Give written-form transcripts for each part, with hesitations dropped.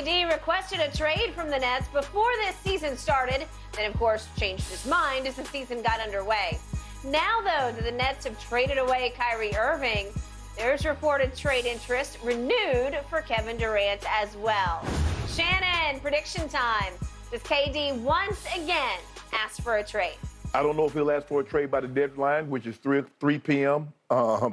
KD requested a trade from the Nets before this season started, then of course changed his mind as the season got underway. Now, though, that the Nets have traded away Kyrie Irving, there's reported trade interest renewed for Kevin Durant as well. Shannon, prediction time. Does KD once again ask for a trade? I don't know if he'll ask for a trade by the deadline, which is 3 p.m.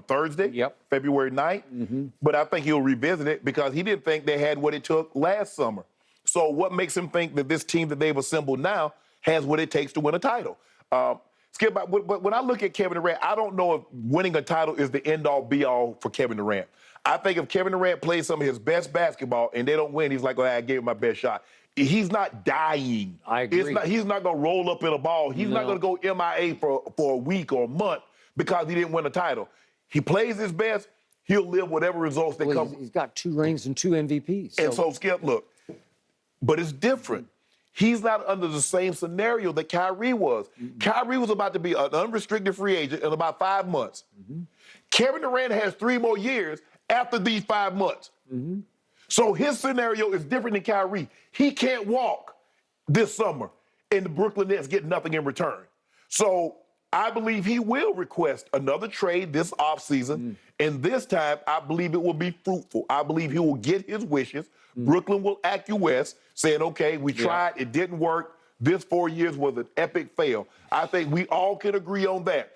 Thursday, February 9th. But I think he'll revisit it because he didn't think they had what it took last summer. So what makes him think that this team that they've assembled now has what it takes to win a title? Skip, but when I look at Kevin Durant, I don't know if winning a title is the end-all, be-all for Kevin Durant. I think if Kevin Durant plays some of his best basketball and they don't win, he's like, well, I gave him my best shot. He's not dying. I agree. He's not going to roll up in a ball. He's not going to go MIA for a week or a month because he didn't win a title. He plays his best. He'll live whatever results that come. He's got 2 rings and 2 MVPs. And so, Skip, look, but it's different. He's not under the same scenario that Kyrie was. Kyrie was about to be an unrestricted free agent in about 5 months. Kevin Durant has 3 more years after these 5 months. So his scenario is different than Kyrie. He can't walk this summer, and the Brooklyn Nets get nothing in return. So I believe he will request another trade this offseason, and this time I believe it will be fruitful. I believe he will get his wishes. Brooklyn will acquiesce, saying, okay, we tried, it didn't work. This 4 years was an epic fail. I think we all can agree on that.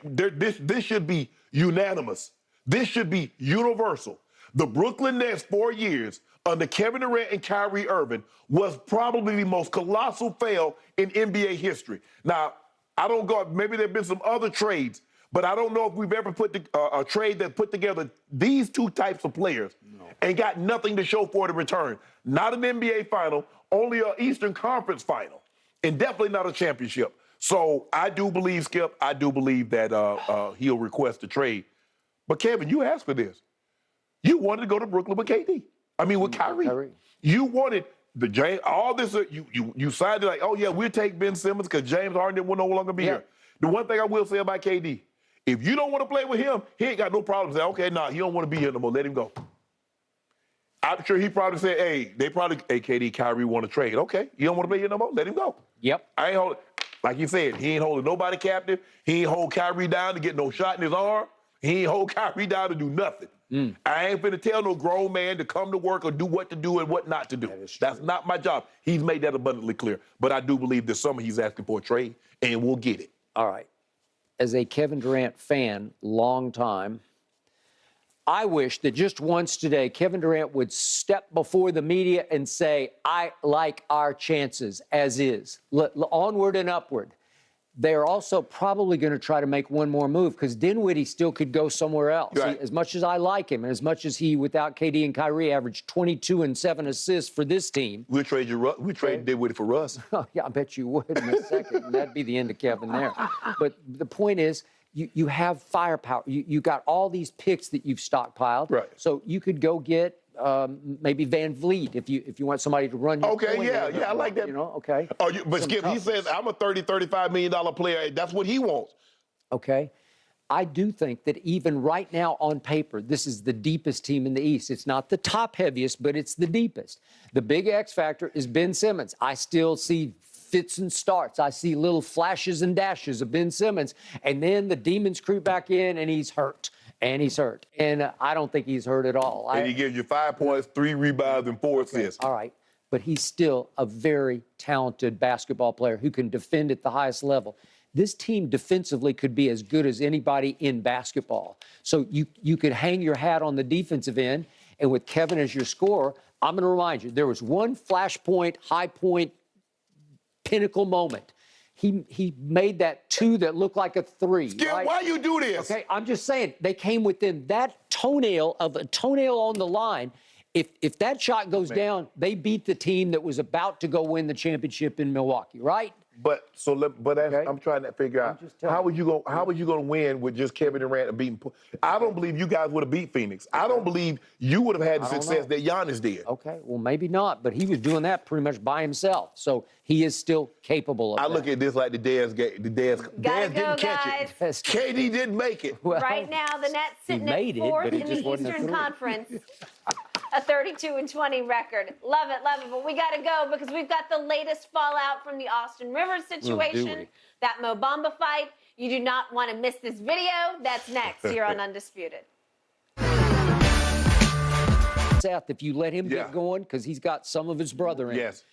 This should be unanimous. This should be universal. The Brooklyn Nets 4 years under Kevin Durant and Kyrie Irving was probably the most colossal fail in NBA history. Now, I don't go, maybe there have been some other trades, but I don't know if we've ever put a trade that put together these 2 types of players and got nothing to show for it in return. Not an NBA final, only an Eastern Conference final, and definitely not a championship. So I do believe, Skip, I do believe that he'll request a trade. But Kevin, you asked for this. You wanted to go to Brooklyn with KD. I mean, with Kyrie. You wanted the James, all this, you signed it like, oh, yeah, we'll take Ben Simmons because James Harden will no longer be here. The one thing I will say about KD, if you don't want to play with him, he ain't got no problem saying, okay, nah, he don't want to be here no more. Let him go. I'm sure he probably said, hey, KD, Kyrie want to trade. Okay, you don't want to play here no more? Let him go. I ain't holding, like you said, he ain't holding nobody captive. He ain't hold Kyrie down to get no shot in his arm. He ain't hold Kyrie down to do nothing. I ain't finna tell no grown man to come to work or do what to do and what not to do. That's not my job. He's made that abundantly clear. But I do believe this summer he's asking for a trade, and we'll get it. All right. As a Kevin Durant fan, long time, I wish that just once today, Kevin Durant would step before the media and say, I like our chances as is. Onward and upward. They're also probably going to try to make one more move because Dinwiddie still could go somewhere else. As much as I like him and as much as he, without KD and Kyrie, averaged 22 and 7 assists for this team. We'll trade Dinwiddie for Russ. Oh, yeah, I bet you would in a second. And that'd be the end of Kevin there. But the point is, you have firepower. You got all these picks that you've stockpiled. So you could go get maybe Van Vliet if you want somebody to run your point. I like that. You know, okay. Oh, but Skip, he says, I'm a $35 million player. That's what he wants. Okay. I do think that even right now on paper, this is the deepest team in the East. It's not the top heaviest, but it's the deepest. The big X factor is Ben Simmons. I still see fits and starts. I see little flashes and dashes of Ben Simmons. And then the demons creep back in and he's hurt. And he's hurt. And I don't think he's hurt at all. And he gives you 5 points, 3 rebounds, and 4 assists. All right. But he's still a very talented basketball player who can defend at the highest level. This team defensively could be as good as anybody in basketball. So you could hang your hat on the defensive end. And with Kevin as your scorer, I'm going to remind you, there was one flashpoint, high point, pinnacle moment. He made that 2 that looked like a 3. Skip, why you do this? Okay, I'm just saying, they came within that toenail of a toenail on the line. If that shot goes down, they beat the team that was about to go win the championship in Milwaukee, right? But I'm trying to figure out how was you going to win with just Kevin Durant beating? I don't believe you guys would have beat Phoenix. I don't believe you would have had the success that Giannis did. Okay, well maybe not, but he was doing that pretty much by himself. So he is still capable of that. I look at this like the Dez game. The Dez didn't catch it. KD didn't make it. Right now, the Nets sitting at 4th in the Eastern Conference. A a 32-20 record. Love it, love it. But we got to go because we've got the latest fallout from the Austin Rivers situation, that Mo Bamba fight. You do not want to miss this video. That's next here on Undisputed. Seth, if you let him get going, because he's got some of his brother in. Yes.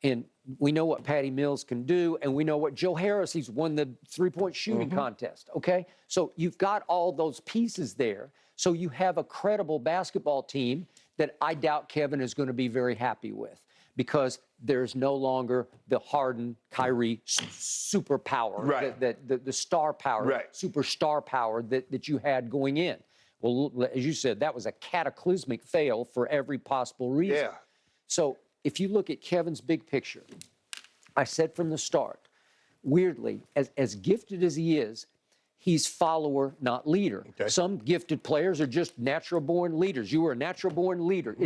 And we know what Patty Mills can do, and we know what Joe Harris, he's won the three-point shooting contest, okay? So you've got all those pieces there. So you have a credible basketball team that I doubt Kevin is going to be very happy with, because there's no longer the Harden, Kyrie superpower, the star power, superstar power that you had going in. Well, as you said, that was a cataclysmic fail for every possible reason. Yeah. So if you look at Kevin's big picture, I said from the start, weirdly, as gifted as he is, he's follower, not leader. Okay. Some gifted players are just natural-born leaders. You are a natural-born leader.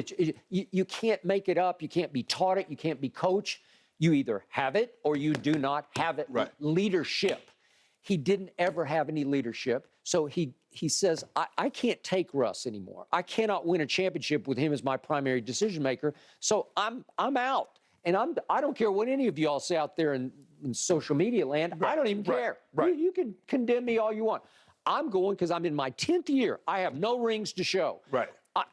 You can't make it up. You can't be taught it. You can't be coached. You either have it or you do not have it. Right. Leadership. He didn't ever have any leadership. So he says, I can't take Russ anymore. I cannot win a championship with him as my primary decision maker. So I'm out. And I don't care what any of y'all say out there in social media land. I don't even care. You can condemn me all you want. I'm going because I'm in my 10th year. I have no rings to show.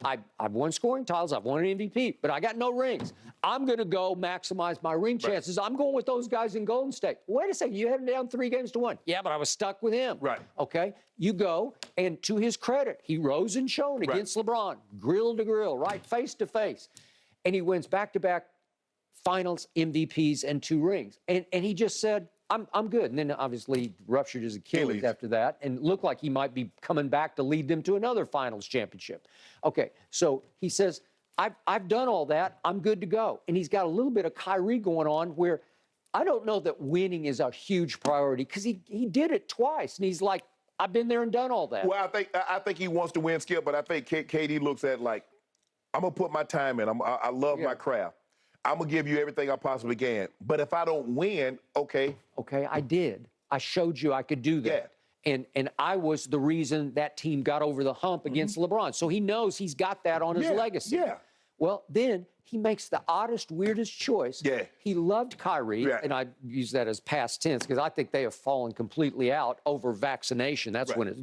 I've won scoring titles. I've won an MVP, but I got no rings. I'm going to go maximize my ring chances. I'm going with those guys in Golden State. Wait a second. You had him down 3-1. Yeah, but I was stuck with him. Okay. You go, and to his credit, he rose and shone against LeBron, grill to grill, face to face. And he wins back-to-back finals MVPs and 2 rings. And he just said, I'm good. And then obviously ruptured his Achilles after that and looked like he might be coming back to lead them to another finals championship. Okay, so he says, I've done all that. I'm good to go. And he's got a little bit of Kyrie going on where I don't know that winning is a huge priority because he did it twice. And he's like, I've been there and done all that. Well, I think he wants to win, Skip, but I think KD looks at like, I'm going to put my time in. I love my craft. I'm going to give you everything I possibly can. But if I don't win, okay. Okay, I did. I showed you I could do that. And I was the reason that team got over the hump against LeBron. So he knows he's got that on his legacy. Well, then he makes the oddest, weirdest choice. He loved Kyrie, and I use that as past tense because I think they have fallen completely out over vaccination. That's when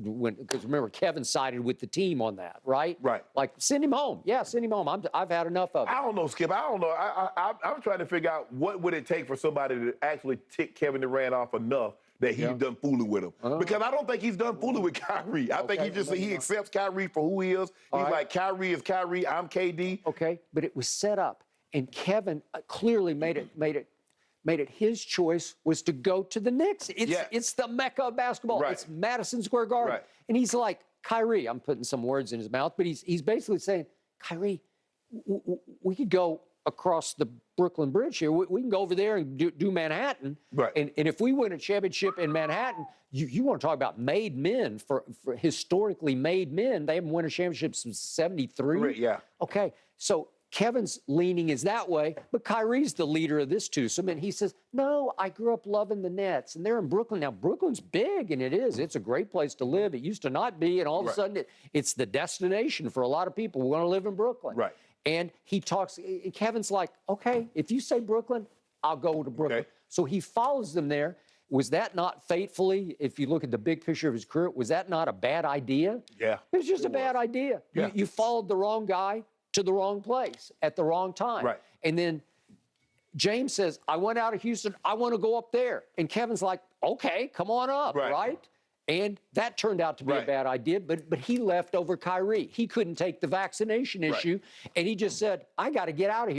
because remember, Kevin sided with the team on that, right? Like, send him home. Yeah, send him home. I've had enough of it. I don't know, Skip. I don't know. I'm trying to figure out what would it take for somebody to actually tick Kevin Durant off enough that he's done fooling with him. Because I don't think he's done fooling with Kyrie. I think he accepts Kyrie for who he is. He's like, Kyrie is Kyrie, I'm KD. Okay, but it was set up. And Kevin clearly made it his choice was to go to the Knicks. It's the Mecca of basketball. It's Madison Square Garden. And he's like, Kyrie, I'm putting some words in his mouth, but he's basically saying, Kyrie, we could go across the Brooklyn Bridge here. We can go over there and do Manhattan. And if we win a championship in Manhattan, you want to talk about made men, for historically made men. They haven't won a championship since 73. Okay, so Kevin's leaning is that way, but Kyrie's the leader of this twosome, and he says, no, I grew up loving the Nets, and they're in Brooklyn. Now, Brooklyn's big, and it is. It's a great place to live. It used to not be, and all of a sudden, it's the destination for a lot of people who want to live in Brooklyn. And he talks, Kevin's like, okay, if you say Brooklyn, I'll go to Brooklyn. So he follows them there. Was that not fatefully, if you look at the big picture of his career, was that not a bad idea? It was just a bad idea. You followed the wrong guy to the wrong place at the wrong time. And then James says, I went out of Houston, I want to go up there. And Kevin's like, okay, come on up, right? And that turned out to be a bad idea, but he left over Kyrie. He couldn't take the vaccination issue, and he just said, I got to get out of here.